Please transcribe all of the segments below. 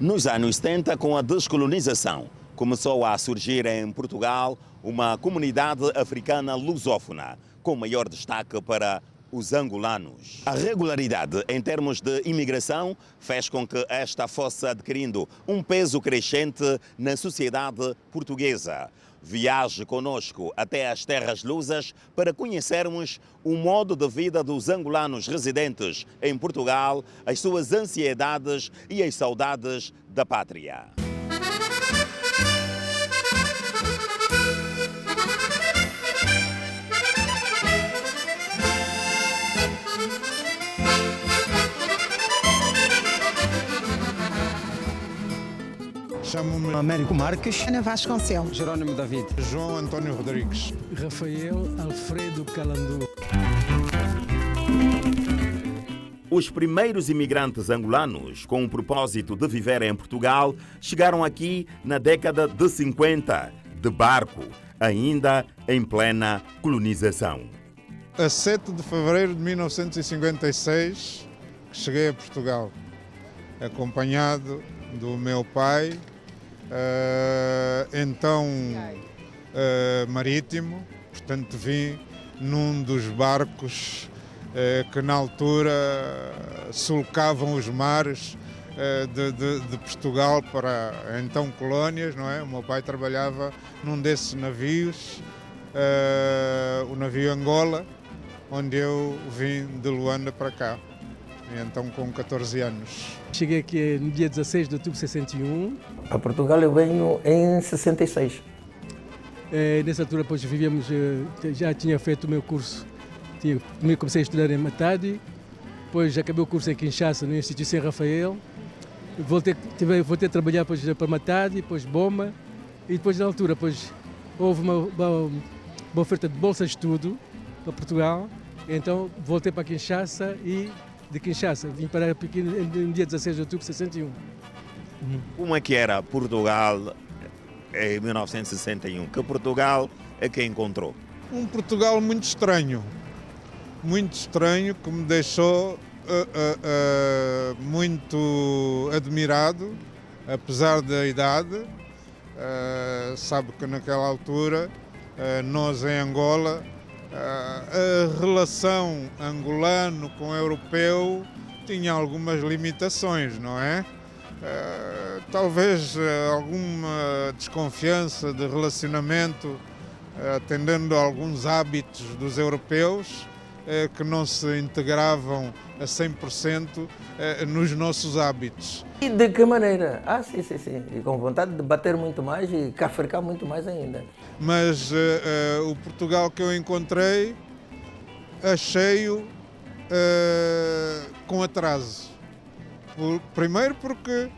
Nos anos 70, com a descolonização, começou a surgir em Portugal uma comunidade africana lusófona, com maior destaque para os angolanos. A regularidade em termos de imigração fez com que esta fosse adquirindo um peso crescente na sociedade portuguesa. Viaje conosco até as terras lusas para conhecermos o modo de vida dos angolanos residentes em Portugal, as suas ansiedades e as saudades da pátria. Chamo-me Américo Marques, Ana Vasconcelos, Jerónimo David, João António Rodrigues, Rafael Alfredo Calandu. Os primeiros imigrantes angolanos, com o propósito de viver em Portugal, chegaram aqui na década de 50, de barco, ainda em plena colonização. A 7 de fevereiro de 1956, cheguei a Portugal, acompanhado do meu pai, então marítimo, portanto vim num dos barcos que na altura sulcavam os mares de Portugal para então colónias, não é? O meu pai trabalhava num desses navios, o navio Angola, onde eu vim de Luanda para cá, então com 14 anos. Cheguei aqui no dia 16 de outubro de 61. A Portugal eu venho em 66. Nessa altura, depois vivíamos, já tinha feito o meu curso. Primeiro comecei a estudar em Matadi, depois acabei o curso em Kinshasa, no Instituto São Rafael. Voltei a trabalhar depois para Matadi, depois Boma, e depois na altura depois, houve uma oferta de bolsa de estudo para Portugal, então voltei para Kinshasa e de Kinshasa vim para Pequim no dia 16 de outubro de 61. Como é que era Portugal em 1961? Que Portugal é que encontrou? Um Portugal muito estranho, que me deixou muito admirado, apesar da idade. Sabe que naquela altura, nós em Angola, a relação angolano com europeu tinha algumas limitações, não é? Talvez alguma desconfiança de relacionamento, atendendo a alguns hábitos dos europeus, que não se integravam a 100% nos nossos hábitos. E de que maneira? Sim. E com vontade de bater muito mais e cafrecar muito mais ainda. Mas o Portugal que eu encontrei, achei-o com atraso. Primeiro porque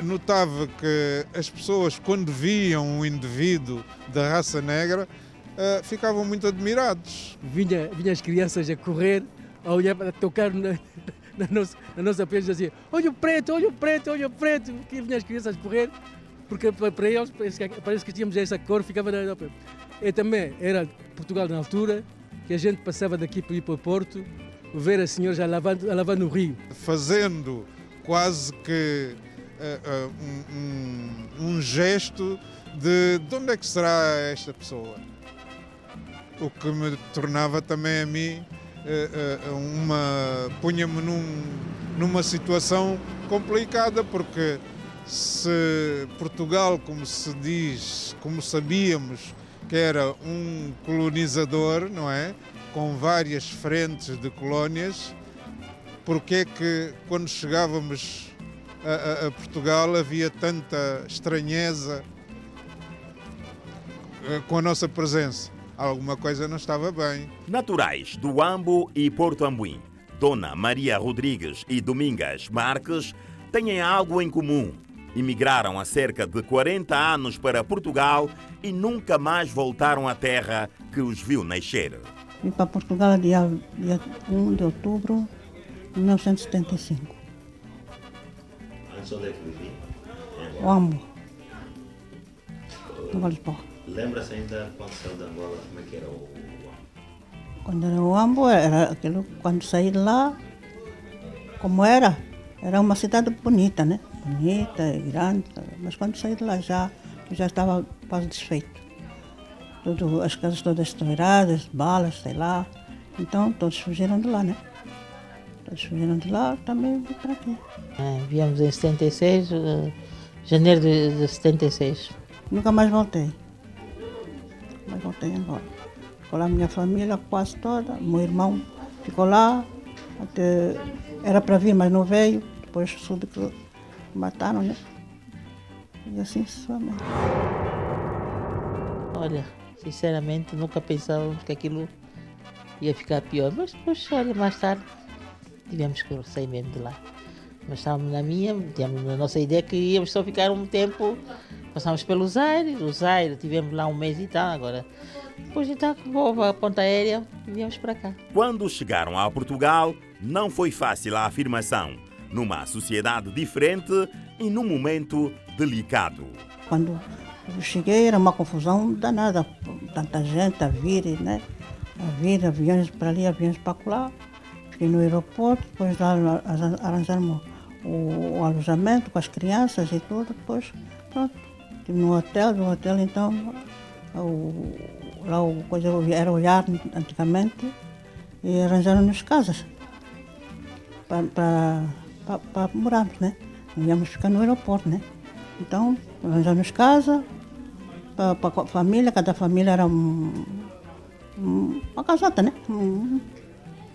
notava que as pessoas, quando viam um indivíduo da raça negra, ficavam muito admirados. Vinha as crianças a correr, a olhar para tocar na nossa pele e diziam: olha o preto, que vinham as crianças a correr, porque para eles parece que tínhamos essa cor, ficava na Europa. E também era Portugal na altura, que a gente passava daqui para ir para o Porto, ver as senhoras a lavar no rio. Fazendo quase que um gesto de onde é que será esta pessoa? O que me tornava também a mim, punha-me numa situação complicada, porque se Portugal, como se diz, como sabíamos que era um colonizador, não é? Com várias frentes de colónias, porque é que quando chegávamos a Portugal havia tanta estranheza com a nossa presença? Alguma coisa não estava bem. Naturais do Ambo e Porto Ambuim, Dona Maria Rodrigues e Domingas Marques têm algo em comum. Imigraram há cerca de 40 anos para Portugal e nunca mais voltaram à terra que os viu nascer. Vim para Portugal dia 1 de outubro de 1975. Antes onde é que vivi? O Ambo, no Lisboa. Lembra-se ainda quando saiu de Angola, como é que era o Ambo? Quando era o Ambo, era aquilo, quando saí de lá, como era uma cidade bonita, né? bonita, é grande, mas quando saí de lá já estava quase desfeito. As casas todas estouradas, balas, sei lá. Então todos fugiram de lá, né? Todos fugiram de lá, também vim para aqui. Viemos em 76, janeiro de 76. Nunca mais voltei. Mas voltei embora. Ficou lá a minha família quase toda, meu irmão ficou lá, até era para vir, mas não veio, depois soube que mataram, né? E assim sucessivamente. Olha, sinceramente nunca pensávamos que aquilo ia ficar pior, mas depois, olha, mais tarde tivemos que sair mesmo de lá. Mas estávamos tínhamos a nossa ideia que íamos só ficar um tempo, passámos pelo Zaire, tivemos lá um mês e tal, agora. Depois então houve a ponta aérea e viemos para cá. Quando chegaram a Portugal, não foi fácil a afirmação, numa sociedade diferente e num momento delicado. Quando eu cheguei era uma confusão danada, tanta gente a vir, né? A vir, aviões para ali, aviões para lá. Fiquei no aeroporto, depois lá arranjaram o alojamento com as crianças e tudo, depois pronto. Estive no hotel então, lá o coisa era o IAR antigamente, e arranjaram-nos casas para morarmos, né? Não íamos ficar no aeroporto, né? Então, arranjaram-nos casa para a família, cada família era uma casota, né?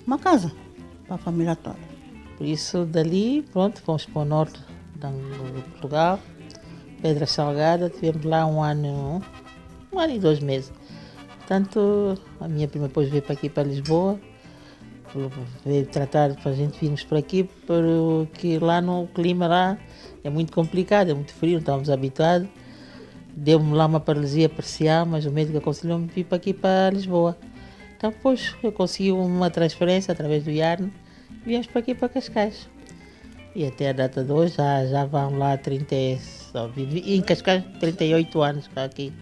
Uma casa para a família toda. Por isso, dali, pronto, fomos para o norte de Portugal, Pedra Salgada, tivemos lá um ano e 2 meses. Portanto, a minha prima depois veio para aqui, para Lisboa, veio tratar para a gente virmos para aqui, porque lá no clima lá é muito complicado, é muito frio, não estávamos habituados. Deu-me lá uma paralisia parcial, mas o médico aconselhou-me vir para aqui, para Lisboa. Então, depois eu consegui uma transferência através do IARN, e viemos para aqui, para Cascais. E até a data de hoje já vão lá 30, em Cascais 38 anos cá aqui.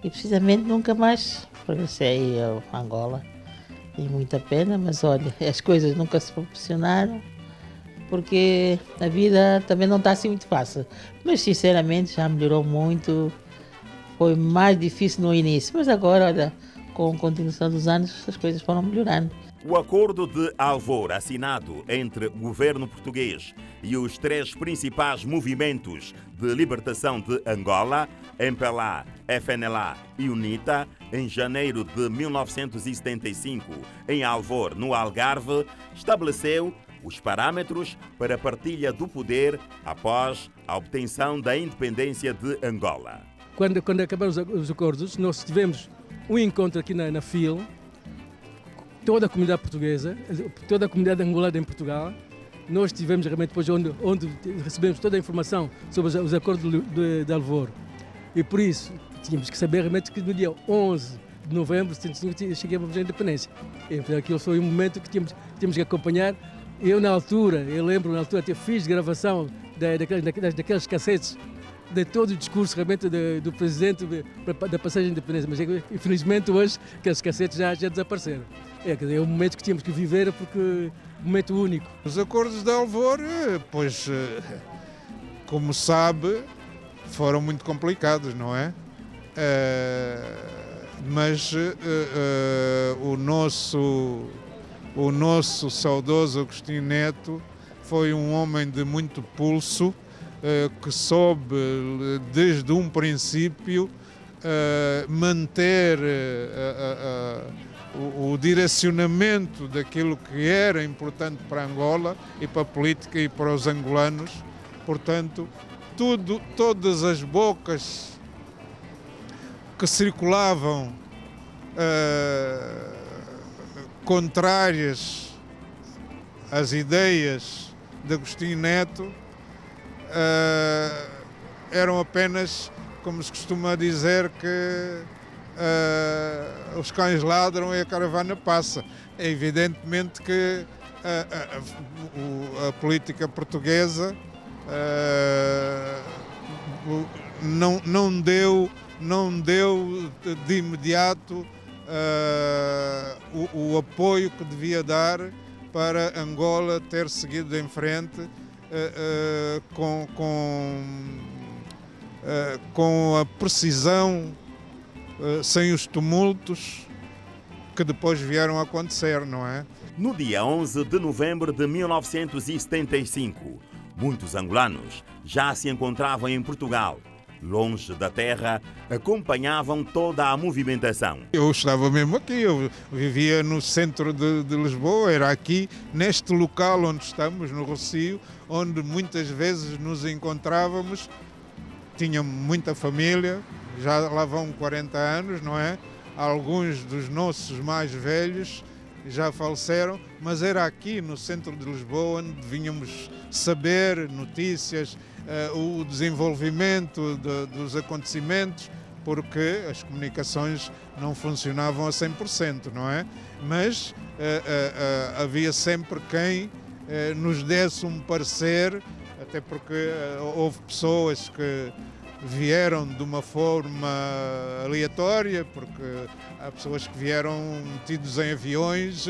E precisamente nunca mais regressei a Angola. Tem muita pena, mas olha, as coisas nunca se proporcionaram, porque a vida também não está assim muito fácil. Mas sinceramente já melhorou muito, foi mais difícil no início, mas agora, olha, com a continuação dos anos as coisas foram melhorando. O acordo de Alvor, assinado entre o governo português e os 3 principais movimentos de libertação de Angola, MPLA, FNLA e UNITA, em janeiro de 1975, em Alvor, no Algarve, estabeleceu os parâmetros para a partilha do poder após a obtenção da independência de Angola. Quando acabaram os acordos, nós tivemos um encontro aqui na FIL, toda a comunidade portuguesa, toda a comunidade angolana em Portugal. Nós tivemos realmente depois onde recebemos toda a informação sobre os acordos de Alvor. E por isso tínhamos que saber realmente que no dia 11 de novembro de 75 chegamos à independência. Então aquilo foi um momento que tínhamos que acompanhar. Eu lembro na altura até fiz gravação daqueles cassetes de todo o discurso realmente do presidente da passagem da independência, mas infelizmente hoje aqueles cassetes já desapareceram. É um momento que tínhamos que viver porque um momento único. Os acordos de Alvor, pois, como sabe, foram muito complicados, não é? Mas o nosso saudoso Agostinho Neto foi um homem de muito pulso, que soube desde um princípio manter o direcionamento daquilo que era importante para Angola e para a política e para os angolanos. Portanto, todas as bocas que circulavam contrárias às ideias de Agostinho Neto eram apenas, como se costuma dizer, que os cães ladram e a caravana passa. É evidentemente que a política portuguesa não deu de imediato o apoio que devia dar para Angola ter seguido em frente com a precisão, sem os tumultos que depois vieram a acontecer, não é? No dia 11 de novembro de 1975, muitos angolanos já se encontravam em Portugal. Longe da terra, acompanhavam toda a movimentação. Eu estava mesmo aqui, eu vivia no centro de Lisboa, era aqui, neste local onde estamos, no Rocio, onde muitas vezes nos encontrávamos. Tinha muita família, já lá vão 40 anos, não é? Alguns dos nossos mais velhos já faleceram, mas era aqui no centro de Lisboa onde vínhamos saber notícias, o desenvolvimento dos acontecimentos, porque as comunicações não funcionavam a 100%, não é? Mas havia sempre quem nos desse um parecer, até porque houve pessoas que vieram de uma forma aleatória, porque há pessoas que vieram metidos em aviões,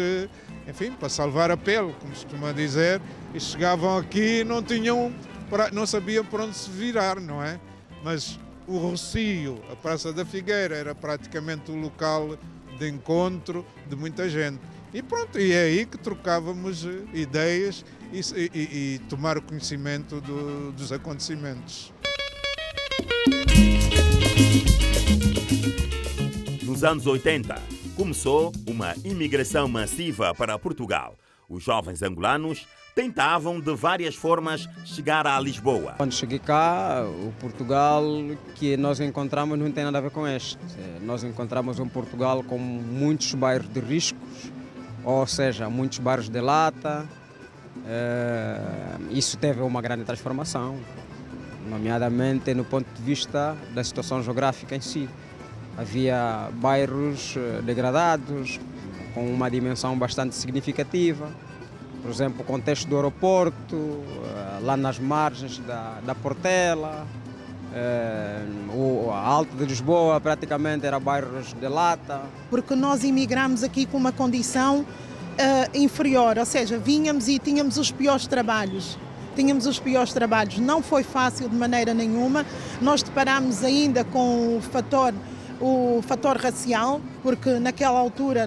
enfim, para salvar a pele, como se costuma dizer, e chegavam aqui e não sabiam por onde se virar, não é? Mas o Rocio, a Praça da Figueira, era praticamente o local de encontro de muita gente. E pronto, e é aí que trocávamos ideias e tomar o conhecimento dos acontecimentos. Nos anos 80, começou uma imigração massiva para Portugal. Os jovens angolanos tentavam de várias formas chegar a Lisboa. Quando cheguei cá, o Portugal que nós encontramos não tem nada a ver com este. Nós encontramos um Portugal com muitos bairros de riscos, ou seja, muitos bairros de lata. Isso teve uma grande transformação, nomeadamente no ponto de vista da situação geográfica em si. Havia bairros degradados, com uma dimensão bastante significativa. Por exemplo, o contexto do aeroporto, lá nas margens da Portela, a Alto de Lisboa praticamente era bairros de lata. Porque nós imigramos aqui com uma condição inferior, ou seja, vínhamos e tínhamos os piores trabalhos. Não foi fácil de maneira nenhuma. Nós deparámos ainda com o fator racial, porque naquela altura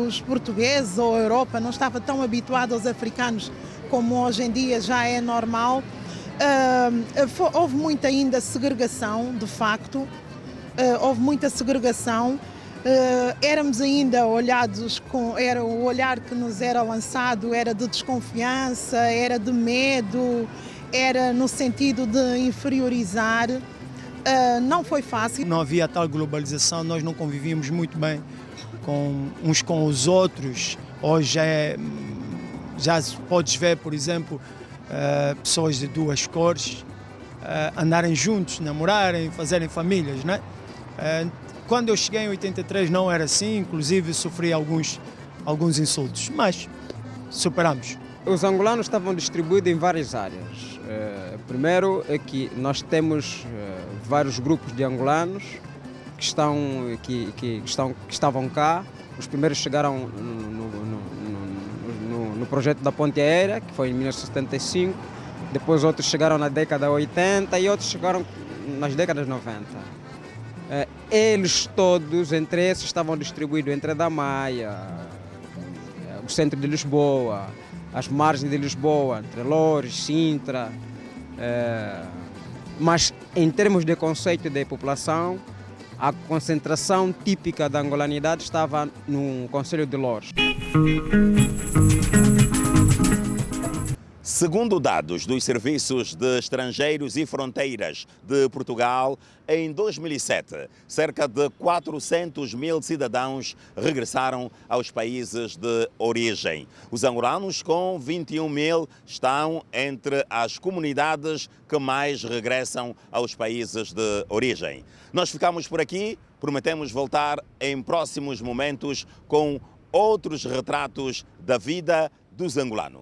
os portugueses ou a Europa não estava tão habituada aos africanos como hoje em dia já é normal. Houve muita ainda segregação, de facto, éramos ainda olhados era o olhar que nos era lançado, era de desconfiança, era de medo, era no sentido de inferiorizar. Não foi fácil. Não havia tal globalização, nós não convivíamos muito bem uns com os outros. Hoje já podes ver, por exemplo, pessoas de duas cores andarem juntos, namorarem, fazerem famílias, né? Quando eu cheguei em 83 não era assim, inclusive sofri alguns insultos, mas superamos. Os angolanos estavam distribuídos em várias áreas. Primeiro é que nós temos vários grupos de angolanos que estavam cá. Os primeiros chegaram no projeto da Ponte Aérea, que foi em 1975. Depois outros chegaram na década de 80 e outros chegaram nas décadas de 90. Eles todos, entre esses, estavam distribuídos entre a da Maia, o centro de Lisboa, as margens de Lisboa, entre Loures, Sintra. Mas em termos de conceito de população, a concentração típica da angolanidade estava no Concelho de Loures. Segundo dados dos Serviços de Estrangeiros e Fronteiras de Portugal, em 2007, cerca de 400 mil cidadãos regressaram aos países de origem. Os angolanos, com 21 mil, estão entre as comunidades que mais regressam aos países de origem. Nós ficamos por aqui, prometemos voltar em próximos momentos com outros retratos da vida dos angolanos.